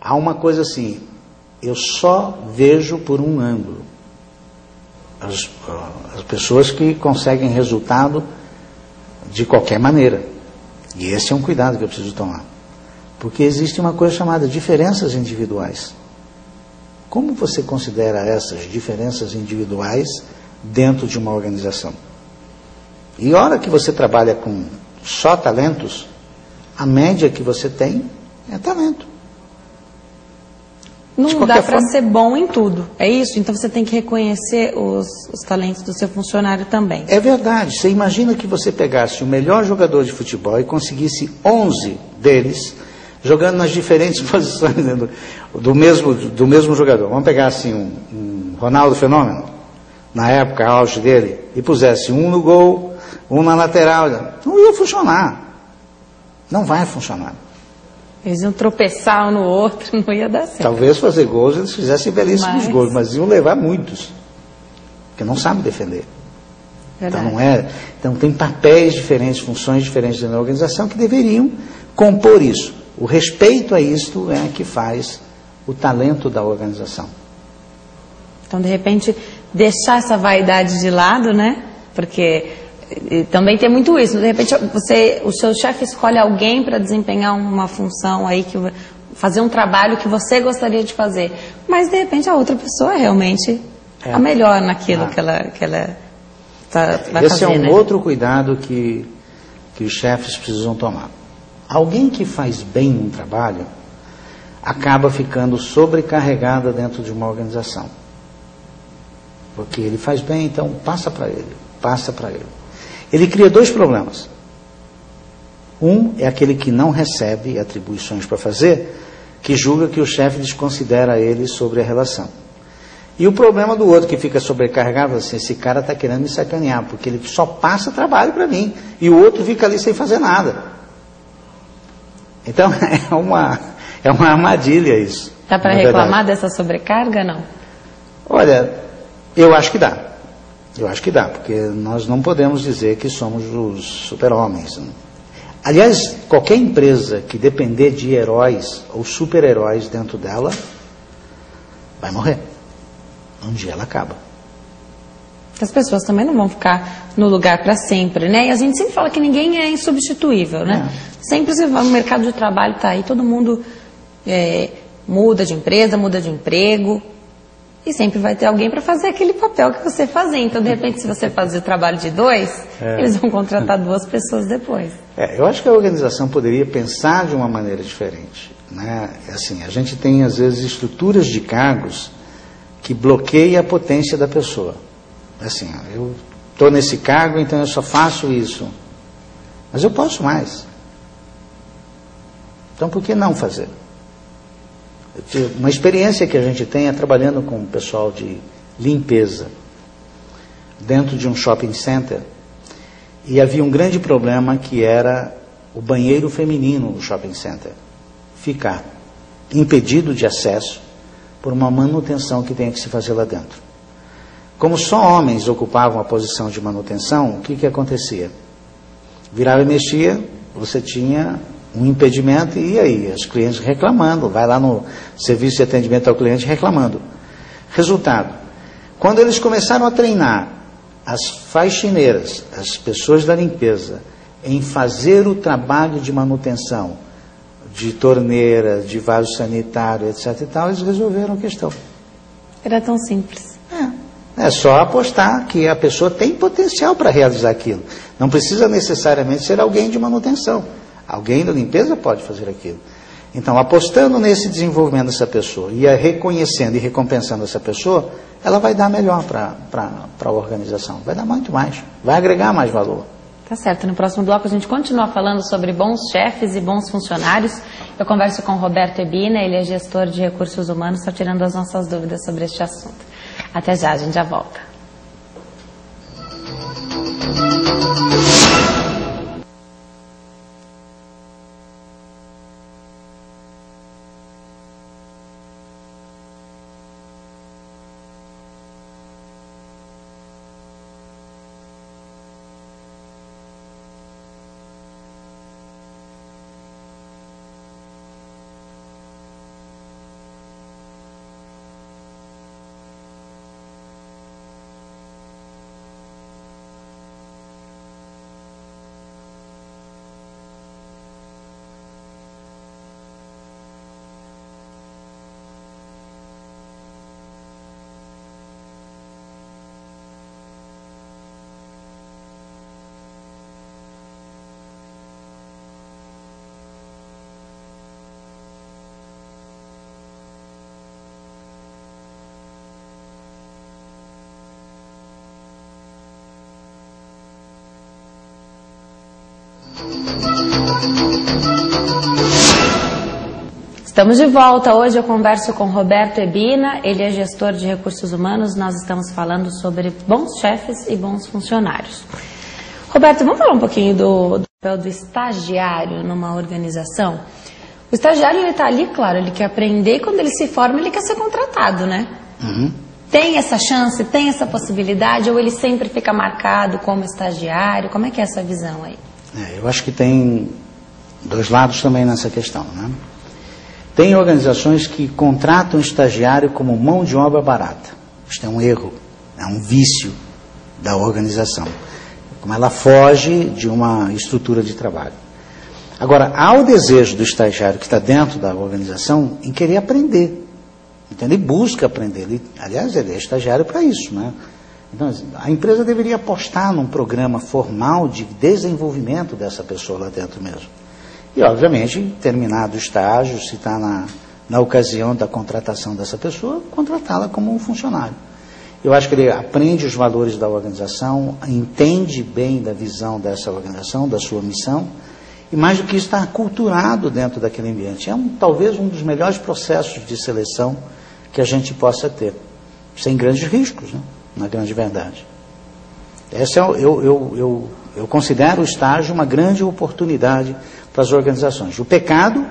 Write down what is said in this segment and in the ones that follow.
Há uma coisa assim, eu só vejo por um ângulo. As pessoas que conseguem resultado de qualquer maneira. E esse é um cuidado que eu preciso tomar. Porque existe uma coisa chamada diferenças individuais. Como você considera essas diferenças individuais dentro de uma organização? E a hora que você trabalha com só talentos, a média que você tem é talento. Não dá para ser bom em tudo, é isso? Então você tem que reconhecer os talentos do seu funcionário também. É verdade. Você imagina que você pegasse o melhor jogador de futebol e conseguisse 11 deles jogando nas diferentes posições do mesmo jogador. Vamos pegar assim um Ronaldo Fenômeno, na época auge dele, e pusesse um no gol, um na lateral. Não ia funcionar. Não vai funcionar. Eles iam tropeçar um no outro, não ia dar certo. Talvez fazer gols eles fizessem belíssimos gols, mas iam levar muitos, porque não sabem defender. Verdade. Então tem papéis diferentes, funções diferentes na organização que deveriam compor isso. O respeito a isto é que faz o talento da organização. Então, de repente, deixar essa vaidade de lado, né? Porque também tem muito isso. De repente, o seu chefe escolhe alguém para desempenhar uma função aí, fazer um trabalho que você gostaria de fazer. Mas, de repente, a outra pessoa é realmente a melhor naquilo que ela vai fazer. Esse é um outro cuidado que os chefes precisam tomar. Alguém que faz bem um trabalho acaba ficando sobrecarregada dentro de uma organização. Porque ele faz bem, então passa para ele. Ele cria dois problemas. Um é aquele que não recebe atribuições para fazer, que julga que o chefe desconsidera ele sobre a relação. E o problema do outro que fica sobrecarregado, assim, esse cara está querendo me sacanear, porque ele só passa trabalho para mim, e o outro fica ali sem fazer nada. Então é uma armadilha isso. Dá para reclamar dessa sobrecarga, não? Olha, eu acho que dá. Porque nós não podemos dizer que somos os super-homens. Aliás, qualquer empresa que depender de heróis ou super-heróis dentro dela, vai morrer. Um dia ela acaba. As pessoas também não vão ficar no lugar para sempre, né? E a gente sempre fala que ninguém é insubstituível, né? Sempre o mercado de trabalho está aí, todo mundo muda de empresa, muda de emprego. E sempre vai ter alguém para fazer aquele papel que você fazia. Então, de repente, se você fazer o trabalho de dois, eles vão contratar duas pessoas depois. Eu acho que a organização poderia pensar de uma maneira diferente, né? Assim, a gente tem, às vezes, estruturas de cargos que bloqueiam a potência da pessoa. Assim, eu estou nesse cargo, então eu só faço isso. Mas eu posso mais. Então, por que não fazer? Uma experiência que a gente tem é trabalhando com o pessoal de limpeza dentro de um shopping center, e havia um grande problema que era o banheiro feminino no shopping center ficar impedido de acesso por uma manutenção que tem que se fazer lá dentro. Como só homens ocupavam a posição de manutenção, o que acontecia? Virava e mexia, você tinha um impedimento, e aí, os clientes reclamando, vai lá no serviço de atendimento ao cliente reclamando. Resultado, quando eles começaram a treinar as faxineiras, as pessoas da limpeza, em fazer o trabalho de manutenção, de torneira, de vaso sanitário, etc e tal, eles resolveram a questão. Era tão simples. É só apostar que a pessoa tem potencial para realizar aquilo. Não precisa necessariamente ser alguém de manutenção. Alguém da limpeza pode fazer aquilo. Então, apostando nesse desenvolvimento dessa pessoa e reconhecendo e recompensando essa pessoa, ela vai dar melhor para a organização. Vai dar muito mais. Vai agregar mais valor. Tá certo. No próximo bloco a gente continua falando sobre bons chefes e bons funcionários. Eu converso com o Roberto Ebina, ele é gestor de recursos humanos, só tirando as nossas dúvidas sobre este assunto. Até já, a gente já volta. Estamos de volta. Hoje eu converso com Roberto Ebina, ele é gestor de recursos humanos. Nós estamos falando sobre bons chefes e bons funcionários. Roberto, vamos falar um pouquinho do papel do estagiário numa organização? O estagiário, ele está ali, claro, ele quer aprender e quando ele se forma, ele quer ser contratado, né? Uhum. Tem essa chance, tem essa possibilidade ou ele sempre fica marcado como estagiário? Como é que é essa visão aí? Eu acho que tem dois lados também nessa questão, né? Tem organizações que contratam estagiário como mão de obra barata. Isto é um erro, é um vício da organização. Como ela foge de uma estrutura de trabalho. Agora, há o desejo do estagiário que está dentro da organização em querer aprender. Então, ele busca aprender. Aliás, ele é estagiário para isso, né? Então, a empresa deveria apostar num programa formal de desenvolvimento dessa pessoa lá dentro mesmo. E, obviamente, terminado o estágio, se está na ocasião da contratação dessa pessoa, contratá-la como um funcionário. Eu acho que ele aprende os valores da organização, entende bem da visão dessa organização, da sua missão, e mais do que isso, está aculturado dentro daquele ambiente. É talvez um dos melhores processos de seleção que a gente possa ter, sem grandes riscos, né? Na grande verdade. Eu considero o estágio uma grande oportunidade para as organizações. O pecado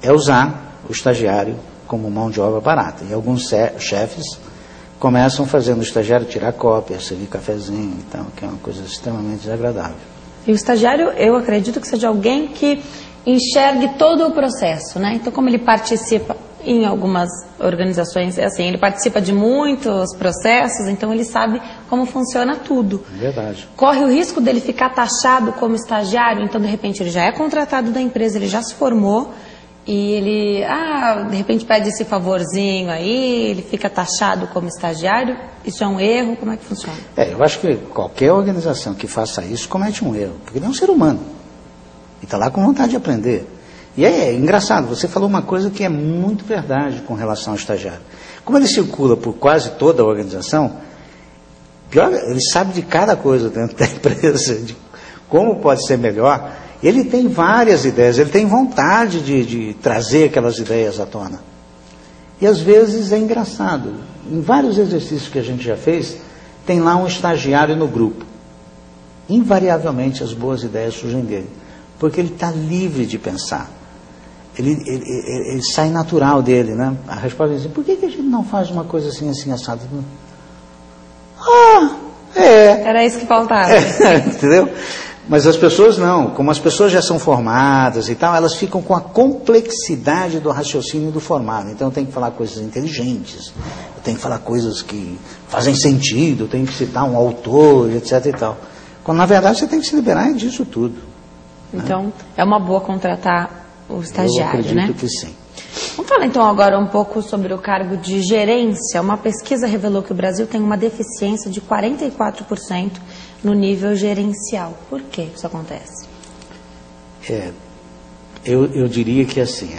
é usar o estagiário como mão de obra barata. E alguns chefes começam fazendo o estagiário tirar cópia, servir cafezinho e tal, que é uma coisa extremamente desagradável. E o estagiário, eu acredito que seja alguém que enxergue todo o processo, né? Então, como ele participa em algumas organizações, é assim, ele participa de muitos processos, então ele sabe como funciona tudo. Verdade. Corre o risco dele ficar taxado como estagiário, então de repente ele já é contratado da empresa, ele já se formou e ele, de repente pede esse favorzinho aí, ele fica taxado como estagiário. Isso é um erro? Como é que funciona? Eu acho que qualquer organização que faça isso comete um erro, porque ele é um ser humano e está lá com vontade de aprender. E é engraçado, você falou uma coisa que é muito verdade com relação ao estagiário. Como ele circula por quase toda a organização, pior, ele sabe de cada coisa dentro da empresa, de como pode ser melhor. Ele tem várias ideias, ele tem vontade de trazer aquelas ideias à tona. E às vezes é engraçado. Em vários exercícios que a gente já fez, tem lá um estagiário no grupo. Invariavelmente as boas ideias surgem dele, porque ele está livre de pensar. Ele sai natural dele, né? A resposta é assim: por que a gente não faz uma coisa assim, assim, assado? Era isso que faltava. Entendeu? Mas as pessoas não. Como as pessoas já são formadas e tal, elas ficam com a complexidade do raciocínio do formado. Então eu tenho que falar coisas inteligentes, eu tenho que falar coisas que fazem sentido, eu tenho que citar um autor, etc. e tal. Quando na verdade você tem que se liberar disso tudo. Então, né? É uma boa contratar o estagiário, né? Eu acredito que sim. Vamos falar então agora um pouco sobre o cargo de gerência. Uma pesquisa revelou que o Brasil tem uma deficiência de 44% no nível gerencial. Por que isso acontece? Eu diria que assim,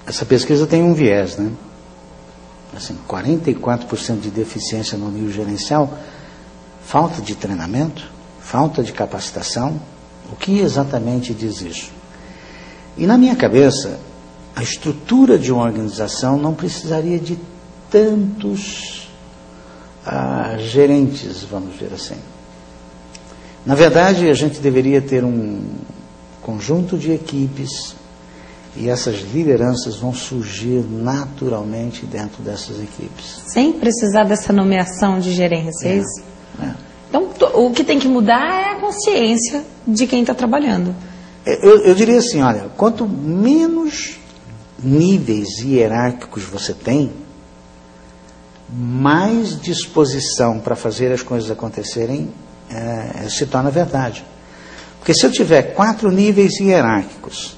essa pesquisa tem um viés, né? Assim, 44% de deficiência no nível gerencial, falta de treinamento, falta de capacitação. O que exatamente diz isso? E na minha cabeça, a estrutura de uma organização não precisaria de tantos gerentes, vamos dizer assim. Na verdade, a gente deveria ter um conjunto de equipes e essas lideranças vão surgir naturalmente dentro dessas equipes. Sem precisar dessa nomeação de gerência, é isso? Então, o que tem que mudar é a consciência de quem está trabalhando. Eu diria assim, olha, quanto menos níveis hierárquicos você tem, mais disposição para fazer as coisas acontecerem se torna verdade. Porque se eu tiver 4 níveis hierárquicos,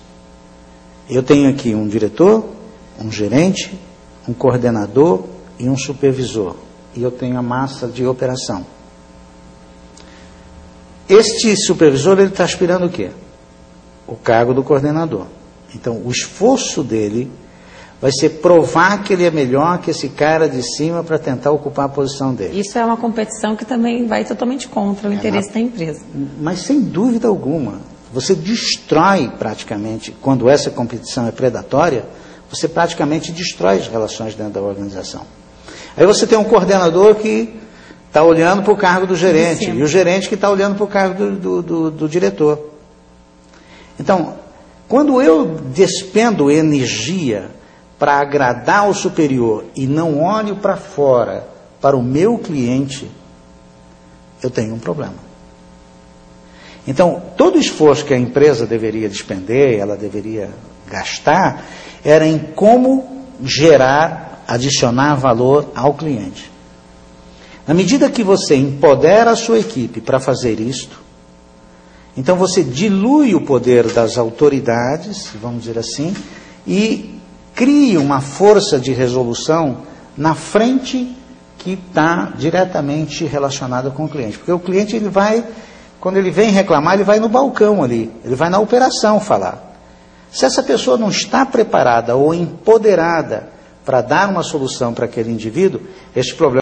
eu tenho aqui um diretor, um gerente, um coordenador e um supervisor. E eu tenho a massa de operação. Este supervisor, ele está aspirando o quê? O cargo do coordenador. Então, o esforço dele vai ser provar que ele é melhor que esse cara de cima para tentar ocupar a posição dele. Isso é uma competição que também vai totalmente contra o interesse da empresa. Mas sem dúvida alguma, Você destrói praticamente, quando essa competição é predatória, você praticamente destrói as relações dentro da organização. Aí você tem um coordenador que está olhando para o cargo do gerente, e o gerente que está olhando para o cargo do diretor. Então, quando eu despendo energia para agradar o superior e não olho para fora, para o meu cliente, eu tenho um problema. Então, todo o esforço que a empresa deveria despender, ela deveria gastar, era em como gerar, adicionar valor ao cliente. Na medida que você empodera a sua equipe para fazer isto, então você dilui o poder das autoridades, vamos dizer assim, e cria uma força de resolução na frente que está diretamente relacionada com o cliente. Porque o cliente, ele vai, quando ele vem reclamar, ele vai no balcão ali, ele vai na operação falar. Se essa pessoa não está preparada ou empoderada para dar uma solução para aquele indivíduo, este problema